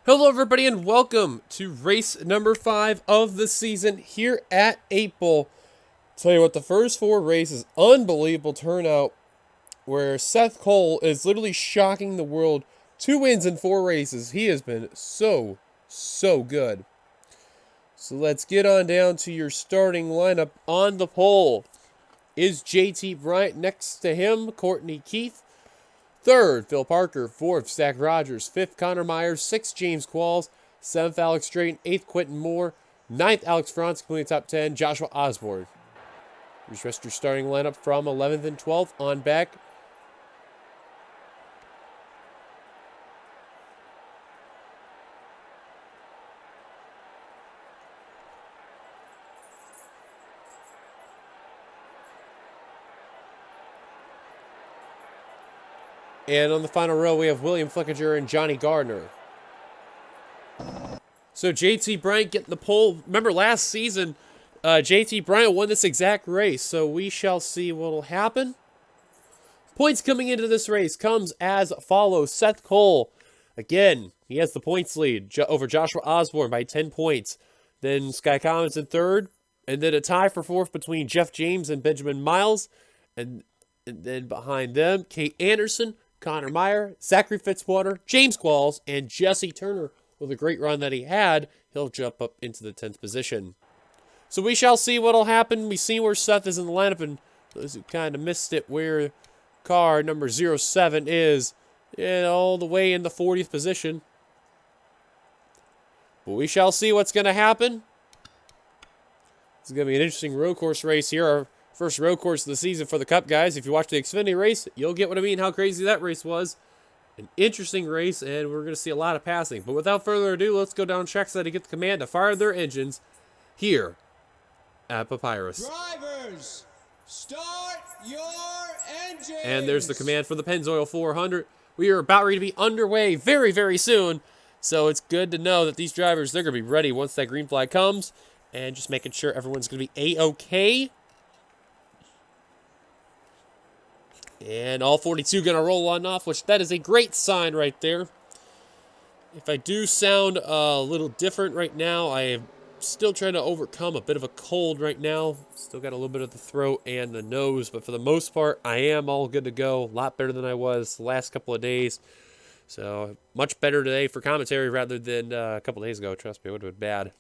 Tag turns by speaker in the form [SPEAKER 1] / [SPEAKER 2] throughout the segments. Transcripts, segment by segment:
[SPEAKER 1] Hello everybody and welcome to race number 5 of the season here at 8 Bull. Tell you what, the first 4 races, unbelievable turnout where Seth Cole is literally shocking the world. 2 wins in 4 races. He has been so good. So let's get on down to your starting lineup. On the pole is JT Bryant. Next to him, Courtney Keith. Third, Phil Parker. Fourth, Zach Rogers. Fifth, Connor Myers. Sixth, James Qualls. Seventh, Alex Drayton. Eighth, Quentin Moore. Ninth, Alex Franz, completing the top 10. Joshua Osborne. Here's the rest of your starting lineup from 11th and 12th on back. And on the final row, we have William Flickinger and Johnny Gardner. So JT Bryant getting the pole. Remember last season, JT Bryant won this exact race. So we shall see what will happen. Points coming into this race comes as follows. Seth Cole, again, he has the points lead over Joshua Osborne by 10 points. Then Sky Commons in third. And then a tie for fourth between Jeff James and Benjamin Miles. And then behind them, Kate Anderson, Connor Meyer, Zachary Fitzwater, James Qualls, and Jesse Turner. With a great run that he had, he'll jump up into the 10th position. So we shall see what will happen. We see where Seth is in the lineup, and those who kind of missed it, where car number 07 is, all the way in the 40th position. But we shall see what's going to happen. It's going to be an interesting road course race here. Our first road course of the season for the Cup, guys. If you watch the Xfinity race, you'll get what I mean, how crazy that race was. An interesting race, and we're going to see a lot of passing. But without further ado, let's go down trackside to get the command to fire their engines here at Papyrus.
[SPEAKER 2] Drivers, start your engines!
[SPEAKER 1] And there's the command for the Pennzoil 400. We are about ready to be underway very soon. So it's good to know that these drivers, they're going to be ready once that green flag comes. And just making sure everyone's going to be A-OK. And all 42 going to roll on off, which that is a great sign right there. If I do sound a little different right now, I am still trying to overcome a bit of a cold right now. Still got a little bit of the throat and the nose, but for the most part, I am all good to go. A lot better than I was the last couple of days. So much better today for commentary rather than a couple of days ago. Trust me, it would have been bad.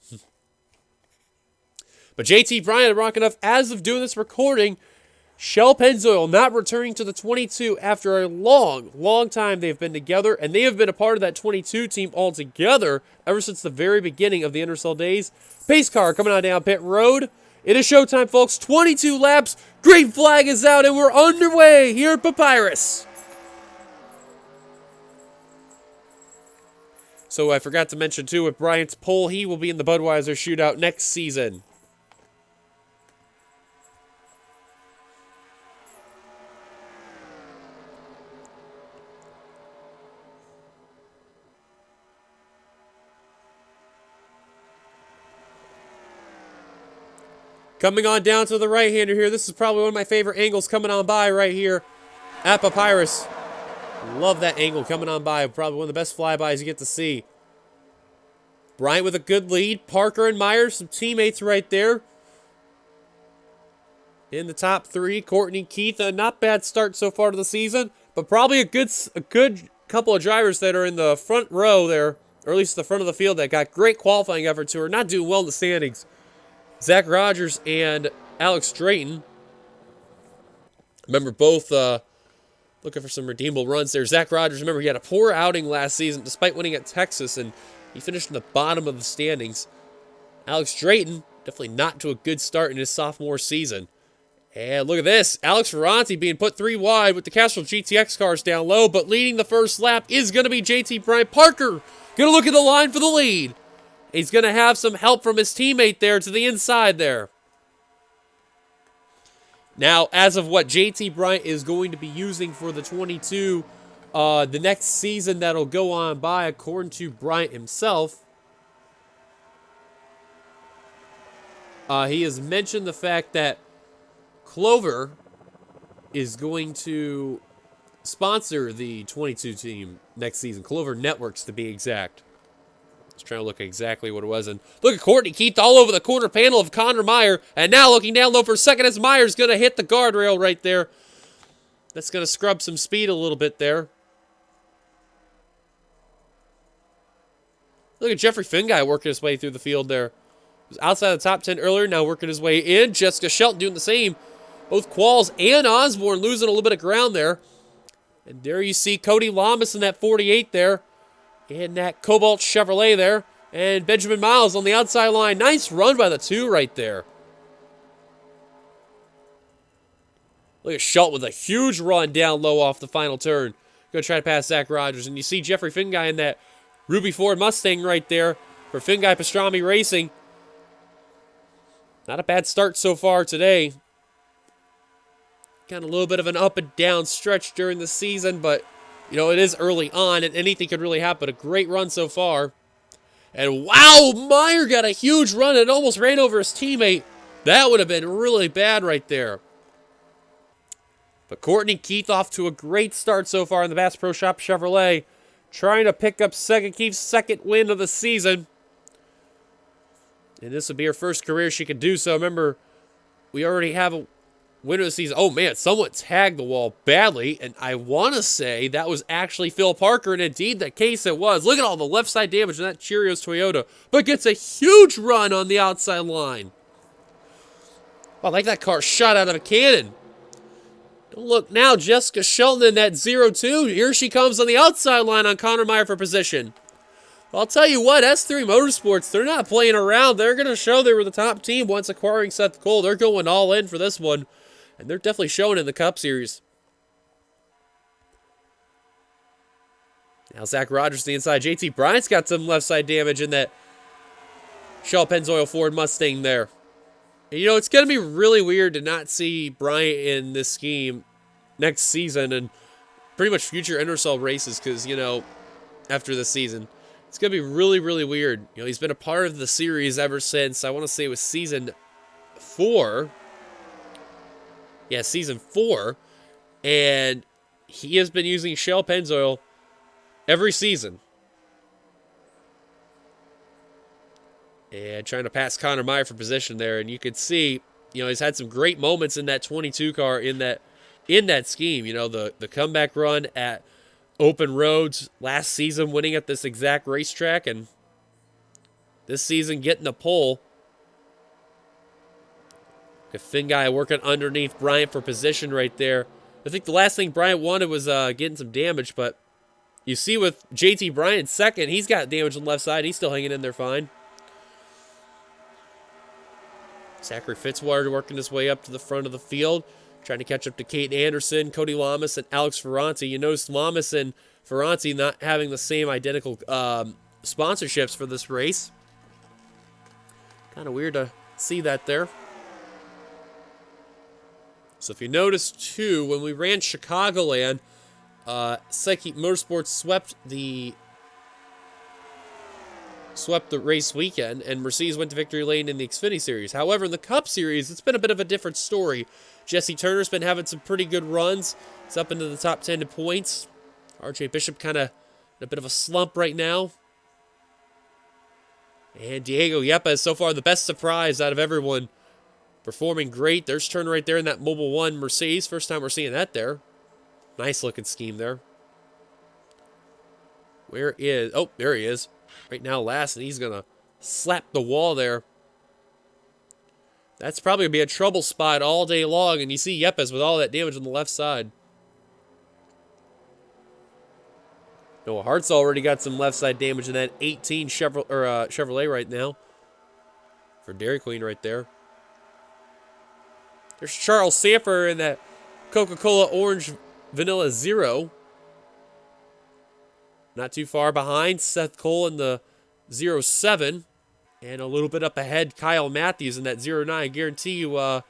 [SPEAKER 1] But JT Bryant rocking up as of doing this recording. Shell Pennzoil not returning to the 22 after a long time they've been together, and they have been a part of that 22 team altogether ever since the very beginning of the NRSL days. Pace car coming on down pit road. It is showtime, folks. 22 laps. Green flag is out, and we're underway here at Papyrus. So I forgot to mention, too, with Bryant's pole, he will be in the Budweiser shootout next season. Coming on down to the right-hander here. This is probably one of my favorite angles coming on by right here at Papyrus. Love that angle coming on by. Probably one of the best flybys you get to see. Bryant with a good lead. Parker and Myers, some teammates right there. In the top 3, Courtney Keith. A not bad start so far to the season, but probably a good couple of drivers that are in the front row there, or at least the front of the field, that got great qualifying efforts who are not doing well in the standings. Zach Rogers and Alex Drayton. Remember, both looking for some redeemable runs there. Zach Rogers, remember, he had a poor outing last season despite winning at Texas, and he finished in the bottom of the standings. Alex Drayton, definitely not to a good start in his sophomore season. And look at this. Alex Ferranti being put 3 wide with the Castrol GTX cars down low, but leading the first lap is going to be JT Bryant. Parker going to look at the line for the lead. He's going to have some help from his teammate there to the inside there. Now, as of what JT Bryant is going to be using for the 22, the next season that'll go on by, according to Bryant himself, he has mentioned the fact that Clover is going to sponsor the 22 team next season. Clover Networks, to be exact. Trying to look exactly what it was. And look at Courtney Keith all over the corner panel of Connor Meyer. And now looking down low for a second as Meyer's going to hit the guardrail right there. That's going to scrub some speed a little bit there. Look at Jeffrey Finguy working his way through the field there. He was outside the top 10 earlier, now working his way in. Jessica Shelton doing the same. Both Qualls and Osborne losing a little bit of ground there. And there you see Cody Lamas in that 48 there. In that Cobalt Chevrolet there. And Benjamin Miles on the outside line. Nice run by the two right there. Look at Shelton with a huge run down low off the final turn. Going to try to pass Zach Rogers. And you see Jeffrey Finguy in that Ruby Ford Mustang right there for Finguy Pastrami Racing. Not a bad start so far today. Got a little bit of an up and down stretch during the season, but, you know, it is early on, and anything could really happen. A great run so far. And, wow, Meyer got a huge run and almost ran over his teammate. That would have been really bad right there. But Courtney Keith off to a great start so far in the Bass Pro Shop Chevrolet. Trying to pick up Keith's second win of the season. And this would be her first career she could do so. Remember, we already have a winner of the season. Oh, man, someone tagged the wall badly. And I want to say that was actually Phil Parker. And indeed, the case it was. Look at all the left side damage in that Cheerios Toyota. But gets a huge run on the outside line. Oh, like that car shot out of a cannon. Don't look now, Jessica Shelton in that 0-2. Here she comes on the outside line on Connor Meyer for position. I'll tell you what, S3 Motorsports, they're not playing around. They're going to show they were the top team once acquiring Seth Cole. They're going all in for this one. And they're definitely showing in the Cup Series. Now Zach Rogers to the inside. JT Bryant's got some left side damage in that Shell Pennzoil Ford Mustang there. And, you know, it's going to be really weird to not see Bryant in this scheme next season and pretty much future NRSL races because, you know, after this season. It's going to be really, really weird. You know, he's been a part of the series ever since, I want to say it was season 4. Yeah, season 4. And he has been using Shell Pennzoil every season. And trying to pass Connor Meyer for position there. And you could see, you know, he's had some great moments in that 22 car in that scheme. You know, the comeback run at Open Roads last season, winning at this exact racetrack, and this season getting a pole. The Finguy working underneath Bryant for position right there. I think the last thing Bryant wanted was getting some damage, but you see with JT Bryant second, he's got damage on the left side. He's still hanging in there fine. Zachary Fitzwater working his way up to the front of the field. Trying to catch up to Kate Anderson, Cody Lamas, and Alex Ferranti. You notice Lamas and Ferranti not having the same identical sponsorships for this race. Kind of weird to see that there. So if you notice, too, when we ran Chicagoland, Psyche Motorsports swept the race weekend, and Mercedes went to victory lane in the Xfinity Series. However, in the Cup Series, it's been a bit of a different story. Jesse Turner's been having some pretty good runs. He's up into the top 10 in points. RJ Bishop kind of in a bit of a slump right now. And Diego Yepes, so far the best surprise out of everyone. Performing great. There's Turner right there in that Mobile 1 Mercedes. First time we're seeing that there. Nice looking scheme there. Where is... Oh, there he is. Right now last, and he's going to slap the wall there. That's probably going to be a trouble spot all day long, and you see Yepes with all that damage on the left side. Noah Hart's already got some left side damage in that 18 Chevrolet right now. For Dairy Queen right there. There's Charles Sanford in that Coca-Cola Orange Vanilla Zero. Not too far behind, Seth Cole in the 07. And a little bit up ahead, Kyle Matthews in that 09. I guarantee you that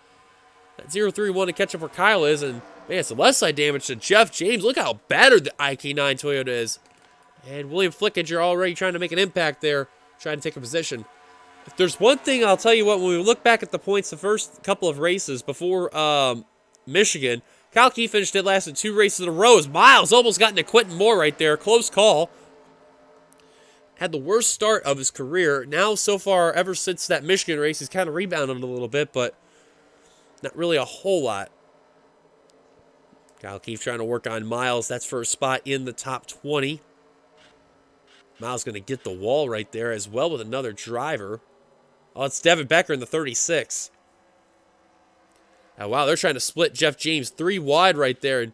[SPEAKER 1] 03 one to catch up where Kyle is. And, man, some left side damage to Jeff James. Look how battered the IK9 Toyota is. And William Flickinger already trying to make an impact there, trying to take a position. If there's one thing, I'll tell you what, when we look back at the points the first couple of races before Michigan, Kyle Key finished it last in 2 races in a row as Miles almost got into Quentin Moore right there. Close call. had the worst start of his career. Now, so far, ever since that Michigan race, he's kind of rebounded a little bit, but not really a whole lot. Kyle keeps trying to work on Miles. That's for a spot in the top 20. Miles going to get the wall right there as well with another driver. Oh, it's Devin Becker in the 36. Oh, wow, they're trying to split Jeff James 3 wide right there. And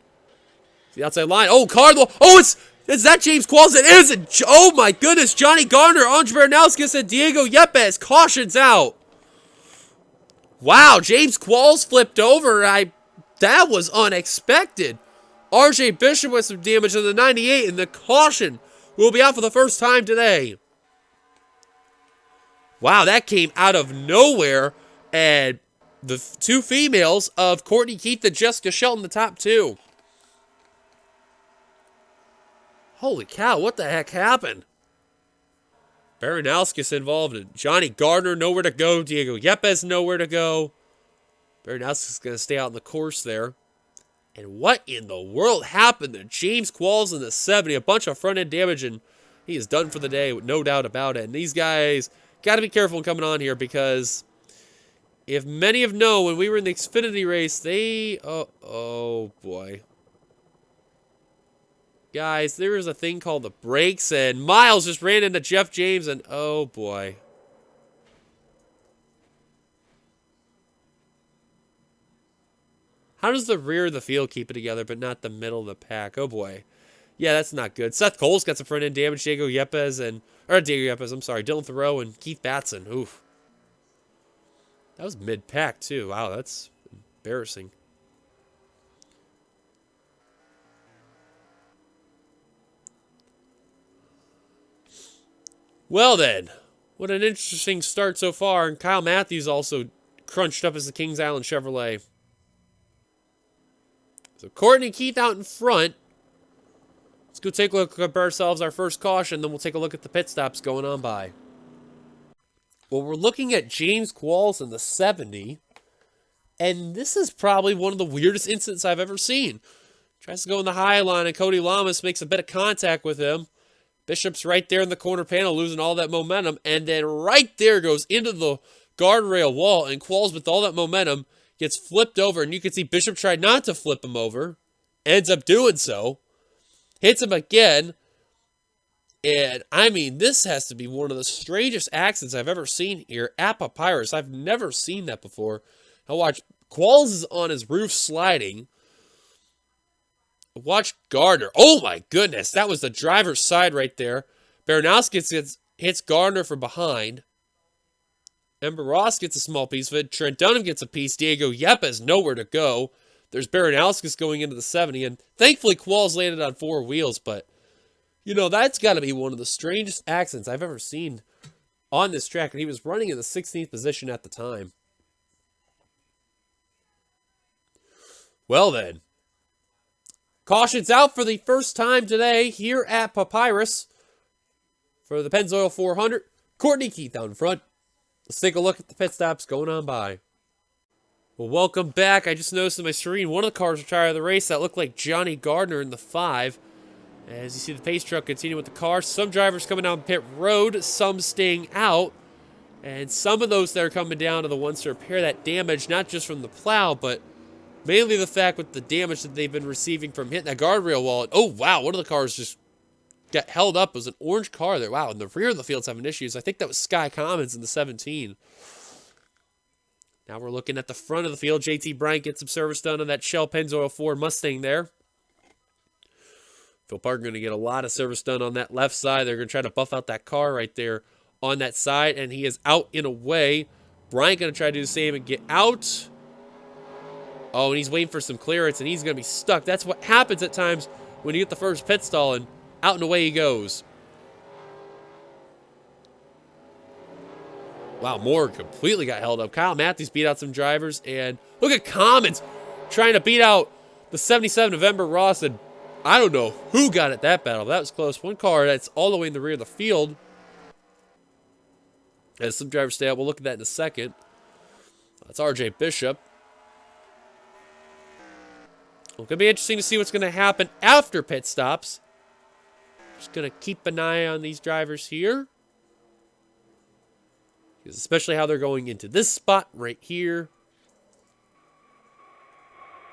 [SPEAKER 1] the outside line. Oh, Cardinal. Oh, it's that James Qualls. It is. Oh, my goodness. Johnny Garner, Andre Bernalskis, and Diego Yepes. Cautions out. Wow, James Qualls flipped over. That was unexpected. RJ Bishop with some damage on the 98, and the caution will be out for the first time today. Wow, that came out of nowhere. And the 2 females of Courtney Keith and Jessica Shelton, the top 2. Holy cow, what the heck happened? Baranowskis involved. And Johnny Gardner nowhere to go. Diego Yepes nowhere to go. Baranowskis is going to stay out in the course there. And what in the world happened to James Qualls in the 70? A bunch of front-end damage, and he is done for the day, no doubt about it. And these guys got to be careful coming on here, because if many have known, when we were in the Xfinity race, they... Oh, boy. Guys, there is a thing called the brakes, and Miles just ran into Jeff James, and oh, boy. How does the rear of the field keep it together, but not the middle of the pack? Oh, boy. Yeah, that's not good. Seth Cole's got some front-end damage. Diego Yepes, I'm sorry, Dylan Thoreau and Keith Batson. Oof. That was mid-pack, too. Wow, that's embarrassing. Well, then. What an interesting start so far. And Kyle Matthews also crunched up as the Kings Island Chevrolet. So Courtney Keith out in front. Let's go take a look at ourselves, our first caution, then we'll take a look at the pit stops going on by. Well, we're looking at James Qualls in the 70, and this is probably one of the weirdest incidents I've ever seen. Tries to go in the high line, and Cody Lamas makes a bit of contact with him. Bishop's right there in the corner panel, losing all that momentum, and then right there goes into the guardrail wall, and Qualls, with all that momentum, gets flipped over, and you can see Bishop tried not to flip him over, ends up doing so, hits him again, and I mean, this has to be one of the strangest accidents I've ever seen here at Papyrus. I've never seen that before. I watched Qualls is on his roof sliding. Watch Gardner. Oh my goodness, that was the driver's side right there. Baranowski hits Gardner from behind. Ember Ross gets a small piece of it. Trent Dunham gets a piece. Diego Yepes nowhere to go. There's Baranowskis going into the 70, and thankfully Qualls landed on 4 wheels, but, you know, that's got to be one of the strangest accidents I've ever seen on this track, and he was running in the 16th position at the time. Well then, caution's out for the first time today here at Papyrus for the Pennzoil 400. Courtney Keith out in front. Let's take a look at the pit stops going on by. Well, welcome back. I just noticed in my screen one of the cars retired of the race. That looked like Johnny Gardner in the 5. As you see the pace truck continue with the car. Some drivers coming down pit road, some staying out. And some of those that are coming down are the ones to repair that damage, not just from the plow, but mainly the fact with the damage that they've been receiving from hitting that guardrail wall. Oh, wow, one of the cars just got held up. It was an orange car there. Wow, and the rear of the field's having issues. I think that was Sky Commons in the 17. Now we're looking at the front of the field. JT Bryant gets some service done on that Shell Pennzoil Ford Mustang there. Phil Parker going to get a lot of service done on that left side. They're going to try to buff out that car right there on that side, and he is out in a way. Bryant going to try to do the same and get out. Oh, and he's waiting for some clearance, and he's going to be stuck. That's what happens at times when you get the first pit stall, and out and away he goes. Wow, Moore completely got held up. Kyle Matthews beat out some drivers, and look at Commons trying to beat out the 77 November Ross, and I don't know who got at that battle. That was close. One car that's all the way in the rear of the field. As some drivers stay out, we'll look at that in a second. That's RJ Bishop. Well, it's going to be interesting to see what's going to happen after pit stops. Just going to keep an eye on these drivers here. Especially how they're going into this spot right here.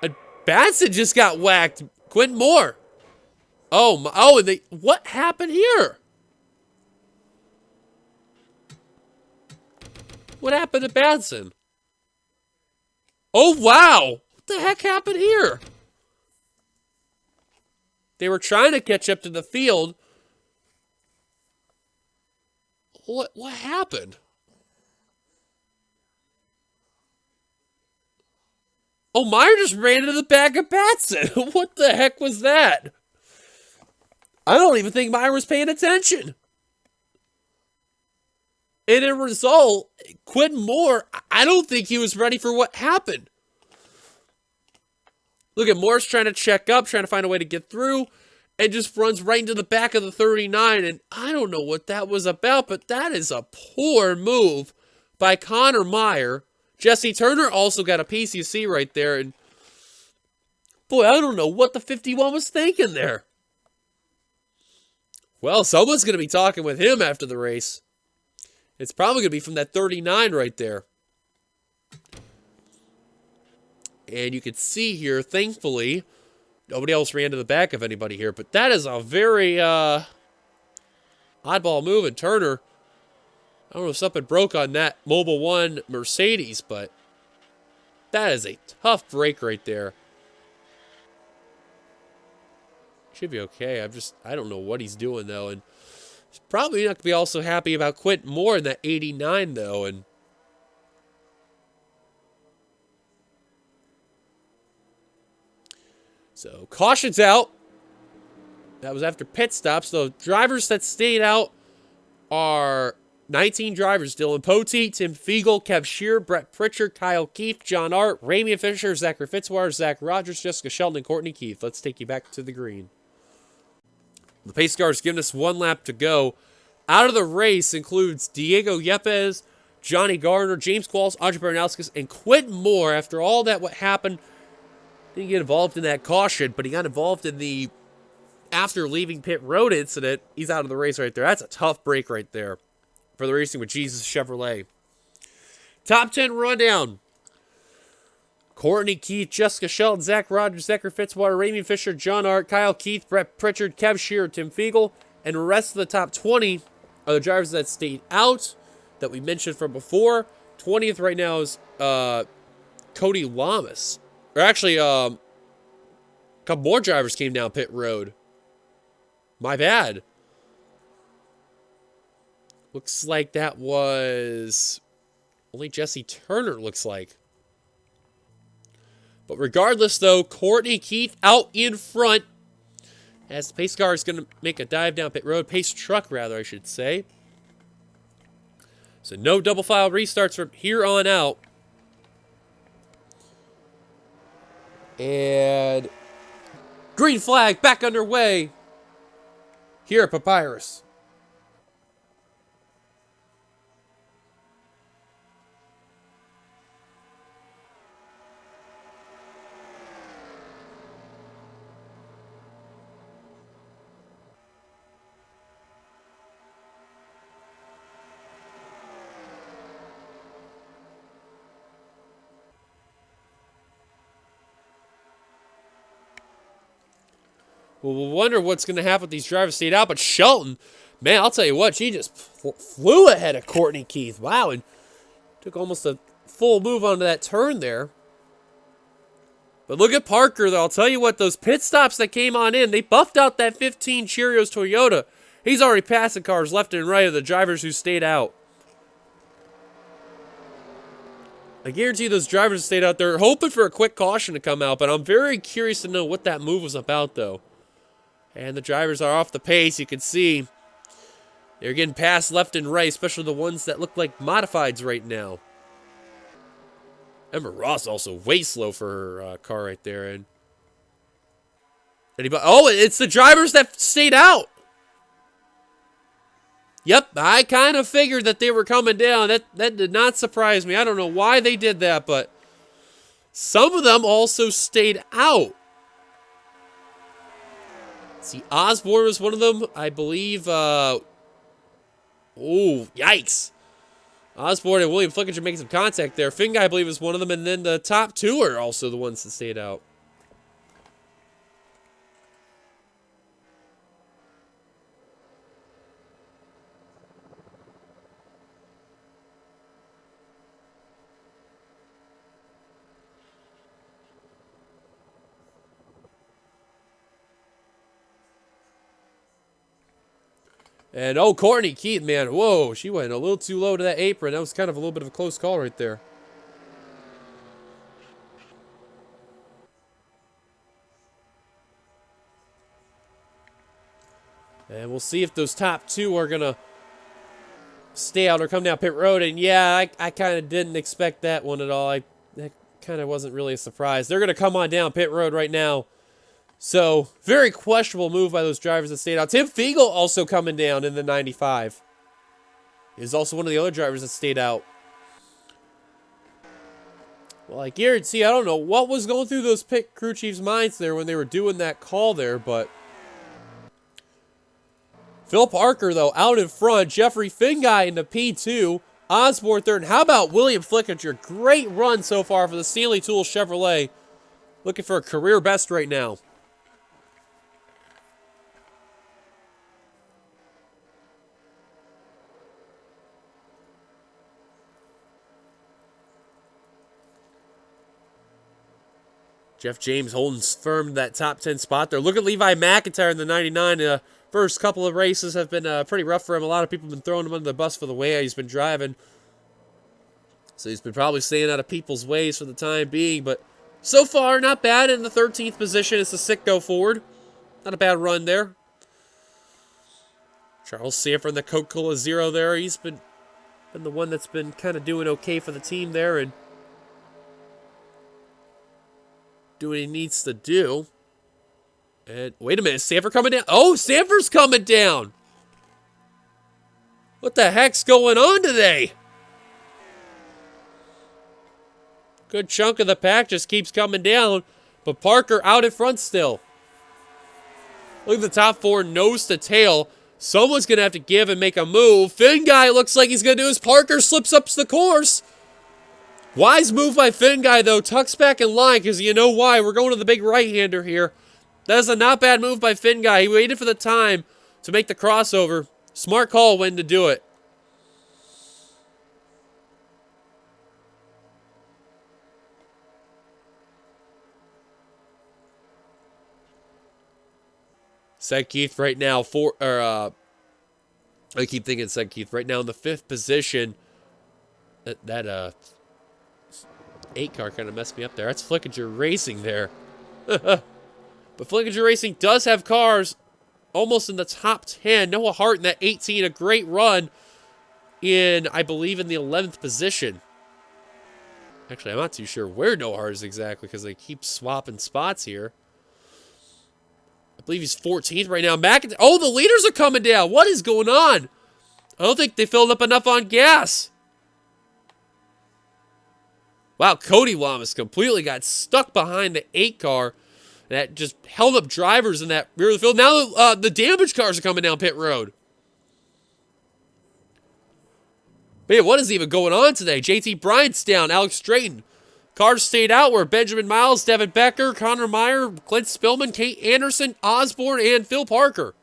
[SPEAKER 1] And Batson just got whacked. Quentin Moore. Oh, what happened here? What happened to Batson? Oh, wow. What the heck happened here? They were trying to catch up to the field. What happened? Oh, Meyer just ran into the back of Batson. What the heck was that? I don't even think Meyer was paying attention. And in result, Quentin Moore, I don't think he was ready for what happened. Look at Moore's trying to check up, trying to find a way to get through, and just runs right into the back of the 39. And I don't know what that was about, but that is a poor move by Connor Meyer. Jesse Turner also got a piece, you see right there. And boy, I don't know what the 51 was thinking there. Well, someone's going to be talking with him after the race. It's probably going to be from that 39 right there. And you can see here, thankfully, nobody else ran to the back of anybody here. But that is a very oddball move. And Turner, I don't know if something broke on that Mobil 1 Mercedes, but that is a tough break right there. Should be okay. I don't know what he's doing, though. And he's probably not going to be also happy about Quentin Moore in that 89, though. And so, caution's out. That was after pit stops. The drivers that stayed out are 19 drivers. Dylan Poteet, Tim Fiegel, Kev Shear, Brett Pritchard, Kyle Keefe, John Art, Ramian Fisher, Zachary Fitzwater, Zach Rogers, Jessica Shelton, and Courtney Keith. Let's take you back to the green. The pace car is giving us one lap to go. Out of the race includes Diego Yepes, Johnny Gardner, James Qualls, Andre Baranowskis, and Quentin Moore. After all that, what happened, didn't get involved in that caution, but he got involved in the after leaving pit road incident. He's out of the race right there. That's a tough break right there for the Racing with Jesus Chevrolet. Top 10 rundown. Courtney Keith, Jessica Shelton, Zach Rogers, Zachary Fitzwater, Ramian Fisher, John Art, Kyle Keith, Brett Pritchard, Kev Shear, Tim Fiegel, and the rest of the top 20 are the drivers that stayed out that we mentioned from before. 20th right now is Cody Lamas. Or actually, a couple more drivers came down pit road. My bad. Looks like that was only Jesse Turner, looks like. But regardless, though, Courtney Keith out in front as the pace car is going to make a dive down pit road. Pace truck, rather, I should say. So no double file restarts from here on out. And green flag back underway here at Papyrus. Well, we'll wonder what's going to happen with these drivers stayed out. But Shelton, man, I'll tell you what, she just flew ahead of Courtney Keith. Wow, and took almost a full move onto that turn there. But look at Parker, though. I'll tell you what, those pit stops that came on in, they buffed out that 15 Cheerios Toyota. He's already passing cars left and right of the drivers who stayed out. I guarantee those drivers who stayed out there hoping for a quick caution to come out, but I'm very curious to know what that move was about, though. And the drivers are off the pace. You can see they're getting passed left and right, especially the ones that look like modifieds right now. Emma Ross also way slow for her car right there. And anybody? Oh, it's the drivers that stayed out. Yep, I kind of figured that they were coming down. That did not surprise me. I don't know why they did that, but some of them also stayed out. See, Osborne was one of them. I believe, oh, yikes. Osborne and William Flickinger making some contact there. Finguy, I believe, was one of them. And then the top two are also the ones that stayed out. And, oh, Courtney Keith, man. Whoa, she went a little too low to that apron. That was kind of a little bit of a close call right there. And we'll see if those top two are going to stay out or come down pit road. And, yeah, I kind of didn't expect that one at all. That kind of wasn't really a surprise. They're going to come on down pit road right now. So, very questionable move by those drivers that stayed out. Tim Fiegel also coming down in the 95. He's also one of the other drivers that stayed out. Well, I guarantee, I don't know what was going through those pit crew chiefs' minds there when they were doing that call there, but Phil Parker, though, out in front. Jeffrey Finguy in the P2. Osborne third. And how about William Flickinger? Great run so far for the Stanley Tool Chevrolet. Looking for a career best right now. Jeff James holding firm to that top 10 spot there. Look at Levi McIntyre in the 99. First couple of races have been pretty rough for him. A lot of people have been throwing him under the bus for the way he's been driving. So he's been probably staying out of people's ways for the time being. But so far, not bad in the 13th position. It's the Sitco Ford. Not a bad run there. Charles Sanford in the Coca-Cola Zero there. He's been the one that's been kind of doing okay for the team there. And do what he needs to do. And wait a minute, Sanford coming down? Oh, Sanford's coming down. What the heck's going on today? Good chunk of the pack just keeps coming down, but Parker out in front still. Look at the top four, nose to tail. Someone's going to have to give and make a move. Finguy looks like he's going to do his. Parker slips up the course. Wise move by Finguy, though. Tucks back in line, because you know why. We're going to the big right-hander here. That is a not bad move by Finguy. He waited for the time to make the crossover. Smart call when to do it. Seth Keith right now I keep thinking Seth Keith right now in the 5th position. That 8 car kind of messed me up there. That's Flickinger Racing there. But Flickinger Racing does have cars almost in the top 10. Noah Hart in that 18, a great run in, I believe, in the 11th position. Actually, I'm not too sure where Noah Hart is exactly because they keep swapping spots here. I believe he's 14th right now. Oh, the leaders are coming down. What is going on? I don't think they filled up enough on gas. Wow, Cody Lamas completely got stuck behind the 8 car. That just held up drivers in that rear of the field. Now the damaged cars are coming down pit road. Man, what is even going on today? JT Bryant's down. Alex Drayton. Cars stayed out were Benjamin Miles, Devin Becker, Connor Meyer, Clint Spillman, Kate Anderson, Osborne, and Phil Parker.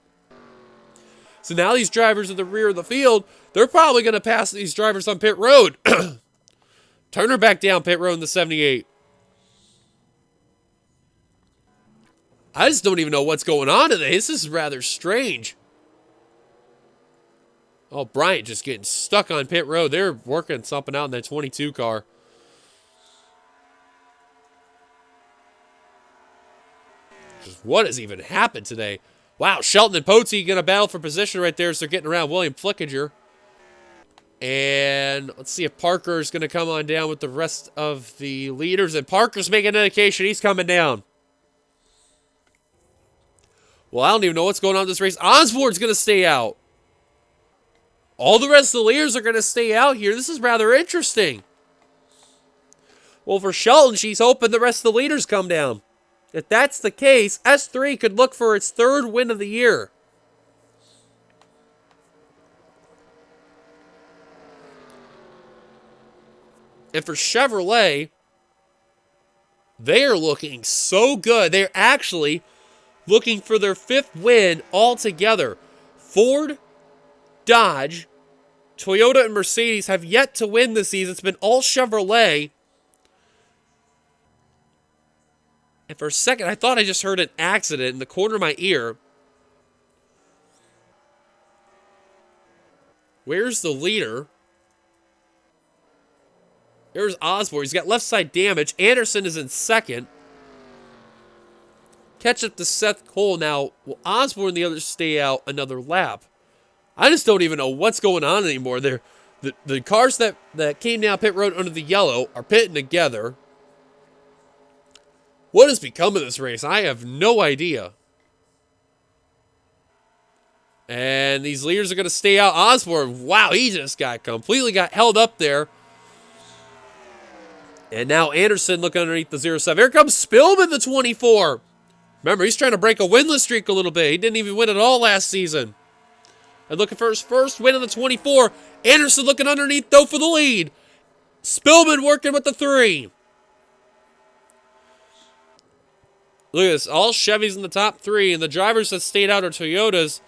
[SPEAKER 1] So now these drivers at the rear of the field, they're probably going to pass these drivers on pit road. Turner back down pit road in the 78. I just don't even know what's going on today. This is rather strange. Oh, Bryant just getting stuck on pit road. They're working something out in that 22 car. Just what has even happened today? Wow, Shelton and Potey going to battle for position right there as they're getting around William Flickinger. And let's see if Parker is going to come on down with the rest of the leaders. And Parker's making an indication he's coming down. Well, I don't even know what's going on in this race. Osborne's going to stay out. All the rest of the leaders are going to stay out here. This is rather interesting. Well, for Shelton, she's hoping the rest of the leaders come down. If that's the case, S3 could look for its 3rd win of the year. And for Chevrolet, they are looking so good. They're actually looking for their 5th win altogether. Ford, Dodge, Toyota, and Mercedes have yet to win this season. It's been all Chevrolet. And for a second, I thought I just heard an accident in the corner of my ear. Where's the leader? There's Osborne. He's got left side damage. Anderson is in 2nd. Catch up to Seth Cole now. Will Osborne and the others stay out another lap? I just don't even know what's going on anymore. The cars that came down pit road under the yellow are pitting together. What has become of this race? I have no idea. And these leaders are going to stay out. Osborne, wow, he just completely got held up there. And now Anderson looking underneath the 07. Here comes Spillman, the 24. Remember, he's trying to break a winless streak a little bit. He didn't even win at all last season. And looking for his 1st win in the 24. Anderson looking underneath, though, for the lead. Spillman working with the 3. Look at this. All Chevys in the top 3. And the drivers that stayed out are Toyotas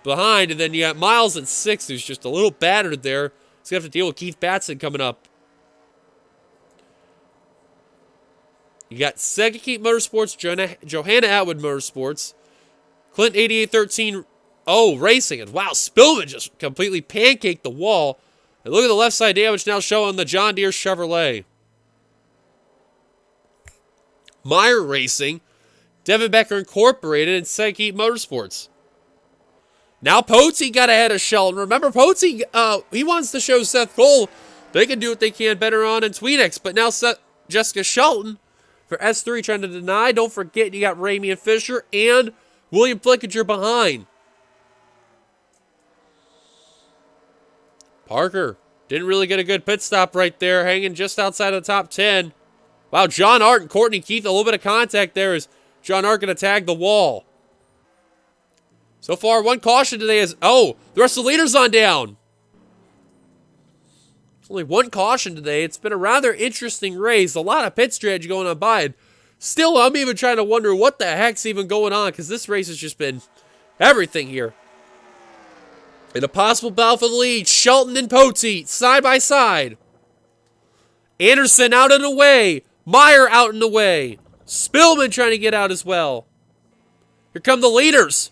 [SPEAKER 1] behind. And then you got Miles at 6, who's just a little battered there. He's going to have to deal with Keith Batson coming up. You got Segakit Motorsports, Johanna Atwood Motorsports, Clint 8813 Racing. And wow, Spillman just completely pancaked the wall. And look at the left side damage now showing the John Deere Chevrolet. Meyer Racing, Devin Becker Incorporated, and Segakit Motorsports. Now Pote got ahead of Shelton. Remember, Pote, he wants to show Seth Cole they can do what they can better on in Tweenix. But now Jessica Shelton for S3 trying to deny. Don't forget you got Ramian Fisher and William Flickinger behind. Parker didn't really get a good pit stop right there, hanging just outside of the top 10. Wow, John Art and Courtney Keith, a little bit of contact there as John Art going to tag the wall. So far, 1 caution today is, the rest of the leaders on down. Only 1 caution today. It's been a rather interesting race. A lot of pit strategy going on by. And still, I'm even trying to wonder what the heck's even going on, because this race has just been everything here. And a possible battle for the lead. Shelton and Pote side by side. Anderson out and away. Meyer out and away. Spillman trying to get out as well. Here come the leaders.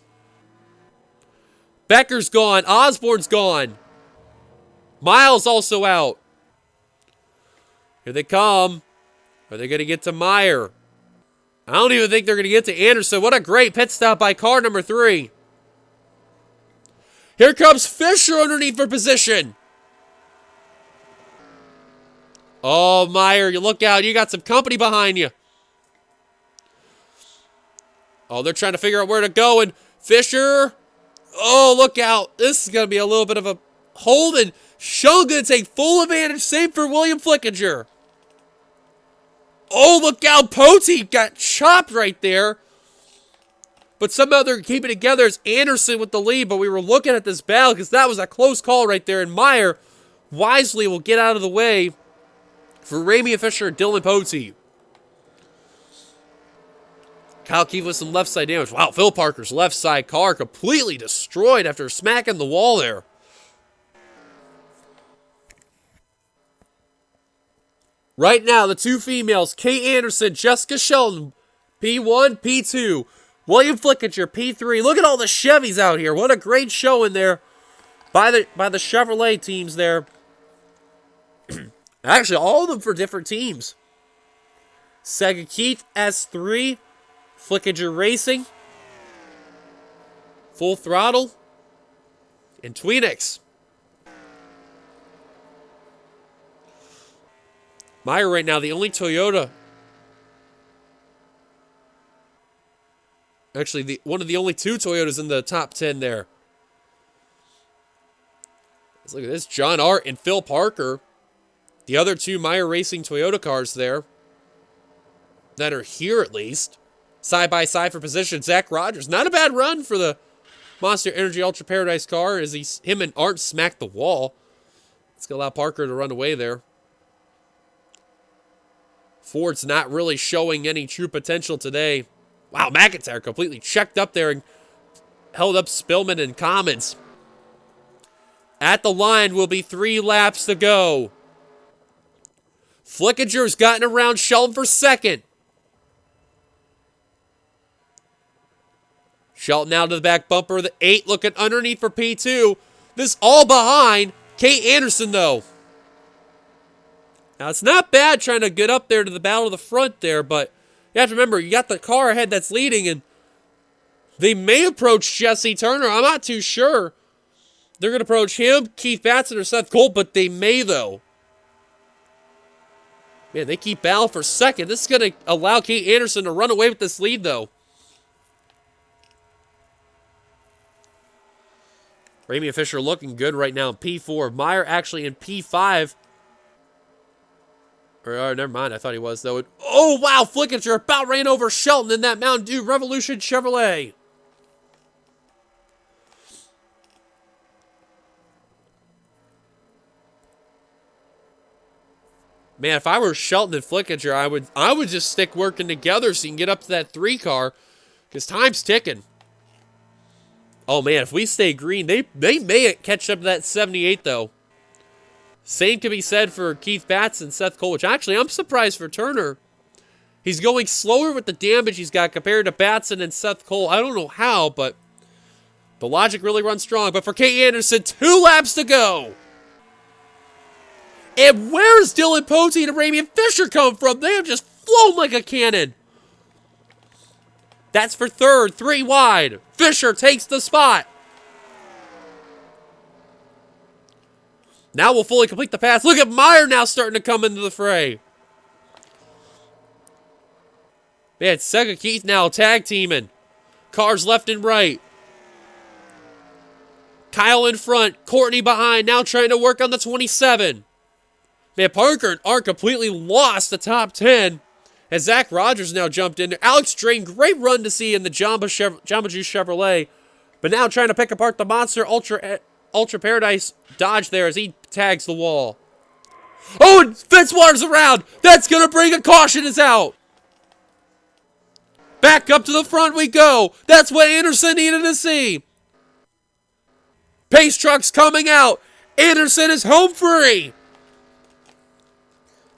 [SPEAKER 1] Becker's gone. Osborne's gone. Miles also out. Here they come. Are they going to get to Meyer? I don't even think they're going to get to Anderson. What a great pit stop by car number 3. Here comes Fisher underneath for position. Oh, Meyer, you look out. You got some company behind you. Oh, they're trying to figure out where to go. And Fisher. Oh, look out. This is going to be a little bit of a hold. And Shelton going to take full advantage. Same for William Flickinger. Oh, look out. Pote got chopped right there. But somehow they're keeping it together. It's Anderson with the lead. But we were looking at this battle because that was a close call right there. And Meyer wisely will get out of the way for Ramian Fisher and Dylan Pote. Kyle Keefe with some left side damage. Wow, Phil Parker's left side car completely destroyed after smacking the wall there. Right now, the 2 females, Kate Anderson, Jessica Shelton, P1, P2. William Flickinger, P3. Look at all the Chevys out here. What a great show in there by the Chevrolet teams there. Actually, all of them for different teams. Segakit, S3. Flickinger Racing. Full Throttle. And Tweenix. Meyer right now, the only Toyota. Actually, one of the only 2 Toyotas in the top 10 there. Let's look at this. John Art and Phil Parker. The other 2 Meyer Racing Toyota cars there. That are here at least. side by side for position. Zach Rogers, not a bad run for the Monster Energy Ultra Paradise car as him and Art smacked the wall. It's going to allow Parker to run away there. Ford's not really showing any true potential today. Wow, McIntyre completely checked up there and held up Spillman and Commons. At the line will be 3 laps to go. Flickinger's gotten around Shelton for second. Shelton now to the back bumper. The 8 looking underneath for P2. This all behind Kate Anderson, though. Now, it's not bad trying to get up there to the battle of the front there, but you have to remember, you got the car ahead that's leading, and they may approach Jesse Turner. I'm not too sure. They're going to approach him, Keith Batson, or Seth Cole, but they may, though. Man, they keep battling for second. This is going to allow Kate Anderson to run away with this lead, though. Ramian Fisher looking good right now in P4. Meyer actually in P5. Or never mind, I thought he was, though. Oh, wow, Flickinger about ran over Shelton in that Mountain Dew Revolution Chevrolet. Man, if I were Shelton and Flickinger, I would just stick working together so you can get up to that 3 car, because time's ticking. Oh, man, if we stay green, they may catch up to that 78, though. Same can be said for Keith Batson and Seth Cole, which actually I'm surprised for Turner. He's going slower with the damage he's got compared to Batson and Seth Cole. I don't know how, but the logic really runs strong. But for Kate Anderson, 2 laps to go. And where's Dylan Poteet and Ramian Fisher come from? They have just flown like a cannon. That's for third, 3 wide. Fisher takes the spot. Now we'll fully complete the pass. Look at Meyer now starting to come into the fray. Man, Sega Keith now tag teaming. Cars left and right. Kyle in front. Courtney behind. Now trying to work on the 27. Man, Parker and Art completely lost the top 10. As Zach Rogers now jumped in there. Alex Drain, great run to see in the Jamba Juice Chevrolet. But now trying to pick apart the Monster Ultra Paradise Dodge there as he tags the wall. Oh, and Fitzwater's around. That's going to bring a caution is out. Back up to the front we go. That's what Anderson needed to see. Pace truck's coming out. Anderson is home free.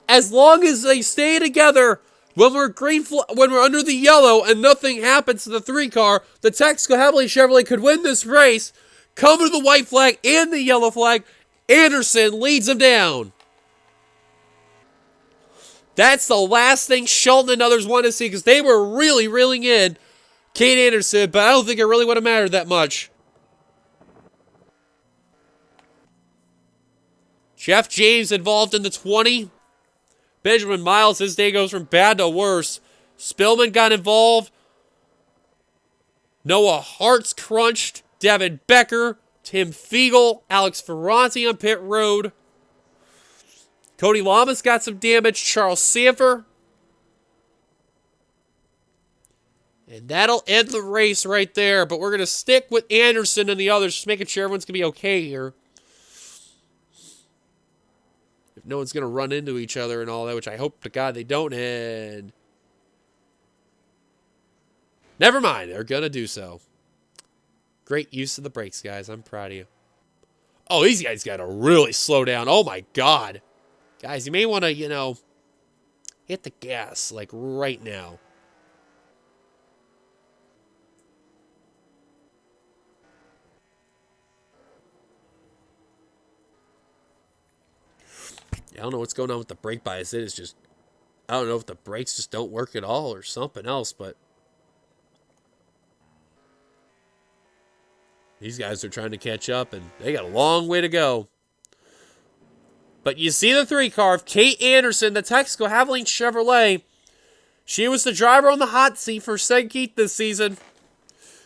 [SPEAKER 1] As long as they stay together, when we're under the yellow and nothing happens to the 3 car, the Texaco Heavily Chevrolet could win this race. Come to the white flag and the yellow flag. Anderson leads him down. That's the last thing Shelton and others want to see because they were really reeling in Kate Anderson, but I don't think it really would have mattered that much. Jeff James involved in the 20. Benjamin Miles, his day goes from bad to worse. Spillman got involved. Noah Hart's crunched. Devin Becker, Tim Fiegel, Alex Ferranti on pit road. Cody Lamas got some damage. Charles Sanford. And that'll end the race right there. But we're going to stick with Anderson and the others, just making sure everyone's going to be okay here. If no one's going to run into each other and all that, which I hope to God they don't. And never mind, they're going to do so. Great use of the brakes, guys. I'm proud of you. Oh, these guys got to really slow down. Oh, my God. Guys, you may want to, hit the gas, like, right now. I don't know what's going on with the brake bias. It is just, I don't know if the brakes just don't work at all or something else, but these guys are trying to catch up, and they got a long way to go. But you see the 3 car of Kate Anderson, the Texaco Havoline Chevrolet. She was the driver on the hot seat for Seg Keith this season.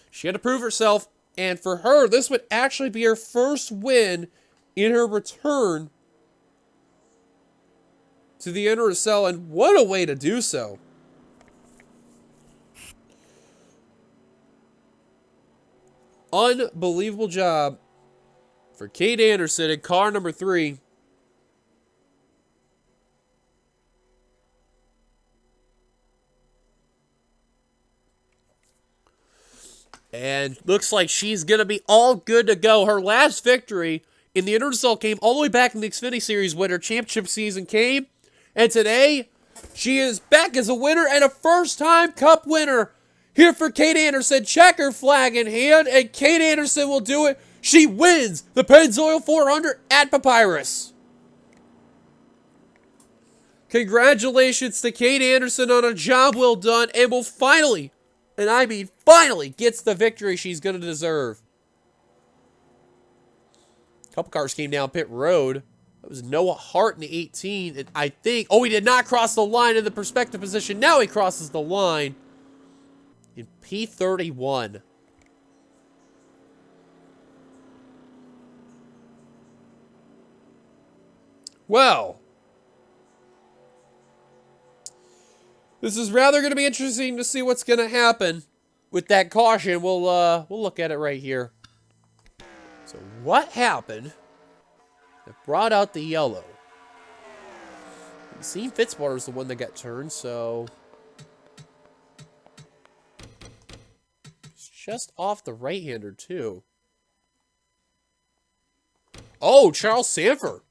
[SPEAKER 1] She had to prove herself, and for her, this would actually be her first win in her return to the NRSL, and what a way to do so. Unbelievable job for Kate Anderson in car number 3. And looks like she's going to be all good to go. Her last victory in the NRSL came all the way back in the Xfinity Series when her championship season came. And today, she is back as a winner and a first-time Cup winner. Here for Kate Anderson, checker flag in hand, and Kate Anderson will do it. She wins the Pennzoil 400 at Papyrus. Congratulations to Kate Anderson on a job well done, and will finally, and I mean finally, gets the victory she's going to deserve. A couple cars came down pit road. That was Noah Hart in the 18, and I think, oh, he did not cross the line in the perspective position. Now he crosses the line in P31. Well, this is rather going to be interesting to see what's going to happen with that caution. We'll look at it right here. So what happened that brought out the yellow? It seemed Fitzwater's the one that got turned, so it's just off the right-hander too. Oh, Charles Sanford.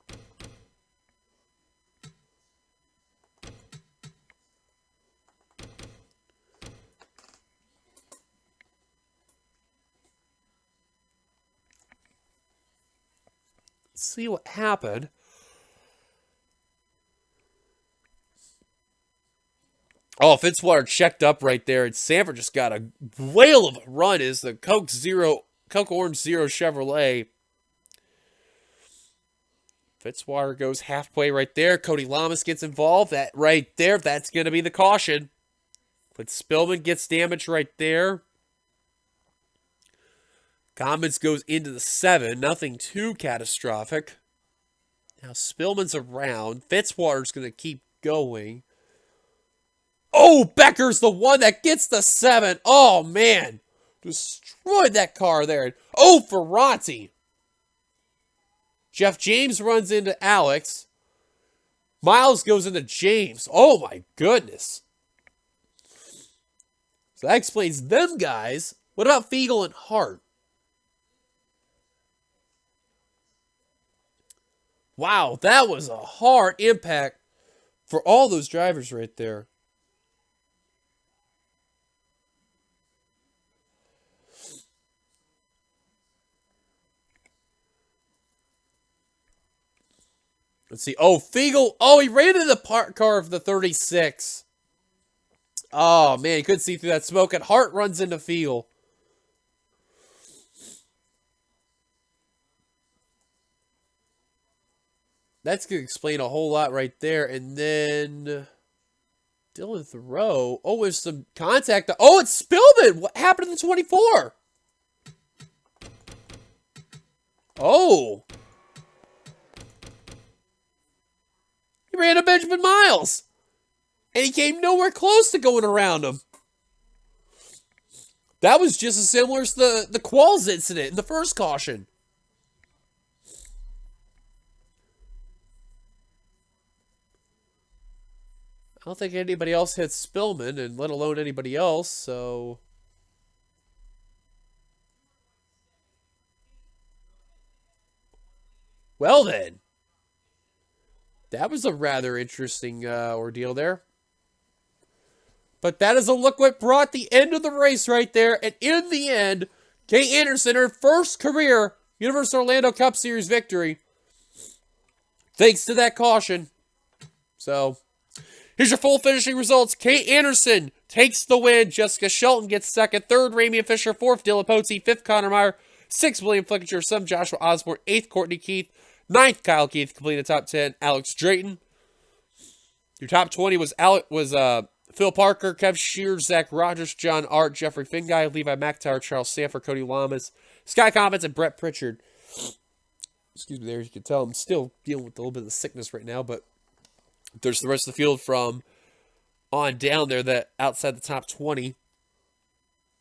[SPEAKER 1] See what happened. Oh, Fitzwater checked up right there, and Sanford just got a whale of a run as the Coke Orange Zero Chevrolet. Fitzwater goes halfway right there. Cody Lamas gets involved. That right there, that's going to be the caution. But Spillman gets damaged right there. Commons goes into the 7. Nothing too catastrophic. Now Spillman's around. Fitzwater's going to keep going. Oh, Becker's the one that gets the 7. Oh, man. Destroyed that car there. Oh, Ferranti. Jeff James runs into Alex. Miles goes into James. Oh, my goodness. So that explains them guys. What about Fiegel and Hart? Wow, that was a hard impact for all those drivers right there. Let's see. Oh, Fiegel. Oh, he ran into the park car of the 36. Oh, man, he couldn't see through that smoke. And Hart runs into Fiegel. That's going to explain a whole lot right there. And then Dylan Thoreau. Oh, there's some contact. Oh, it's Spillman. What happened to the 24? Oh. He ran a Benjamin Miles. And he came nowhere close to going around him. That was just as similar as the Qualls incident in the first caution. I don't think anybody else hit Spillman, and let alone anybody else, so... Well then. That was a rather interesting ordeal there. But that is a look what brought the end of the race right there. And in the end, Kate Anderson, her first career Universal Orlando Cup Series victory. Thanks to that caution. So, here's your full finishing results. Kate Anderson takes the win. Jessica Shelton gets second. Third, Ramian Fisher. Fourth, Dylan Potts. Fifth, Connor Meyer. Sixth, William Flickinger. Seventh, Joshua Osborne. Eighth, Courtney Keith. Ninth, Kyle Keith, completing the top 10. Alex Drayton. Your top 20 was Phil Parker, Kev Shears, Zach Rogers, John Art, Jeffrey Finguy, Levi McIntyre, Charles Sanford, Cody Lamas, Sky Comets, and Brett Pritchard. Excuse me there, you can tell I'm still dealing with a little bit of the sickness right now, but there's the rest of the field from on down there that outside the top 20.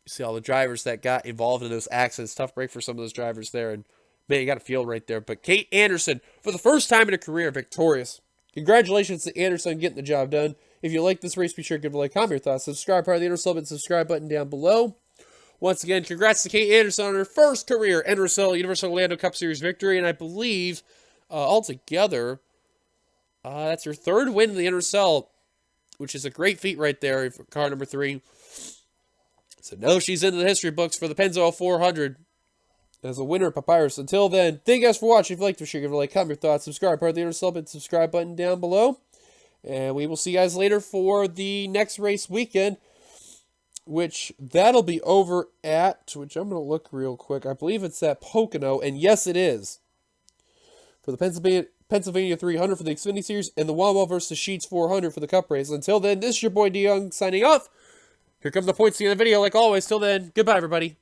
[SPEAKER 1] You see all the drivers that got involved in those accidents. Tough break for some of those drivers there. And, man, you got a field right there. But Kate Anderson, for the first time in her career, victorious. Congratulations to Anderson getting the job done. If you like this race, be sure to give it a like, comment your thoughts, subscribe, part of the NRSL, and subscribe button down below. Once again, congrats to Kate Anderson on her first career NRSL Universal Orlando Cup Series victory, and I believe altogether that's her third win in the NRSL, which is a great feat right there for car number 3. So now she's into the history books for the Pennzoil 400 as a winner of Papyrus. Until then, thank you guys for watching. If you liked the show, give it a like, comment your thoughts, subscribe, part of the NRSL, and subscribe button down below. And we will see you guys later for the next race weekend, which that'll be over at, which I'm going to look real quick. I believe it's at Pocono, and yes, it is. For the Pennsylvania 300 for the Xfinity Series, and the Wawa versus Sheets 400 for the Cup race. Until then, this is your boy DeYoung signing off. Here comes the points at the end of the video, like always. Till then, goodbye, everybody.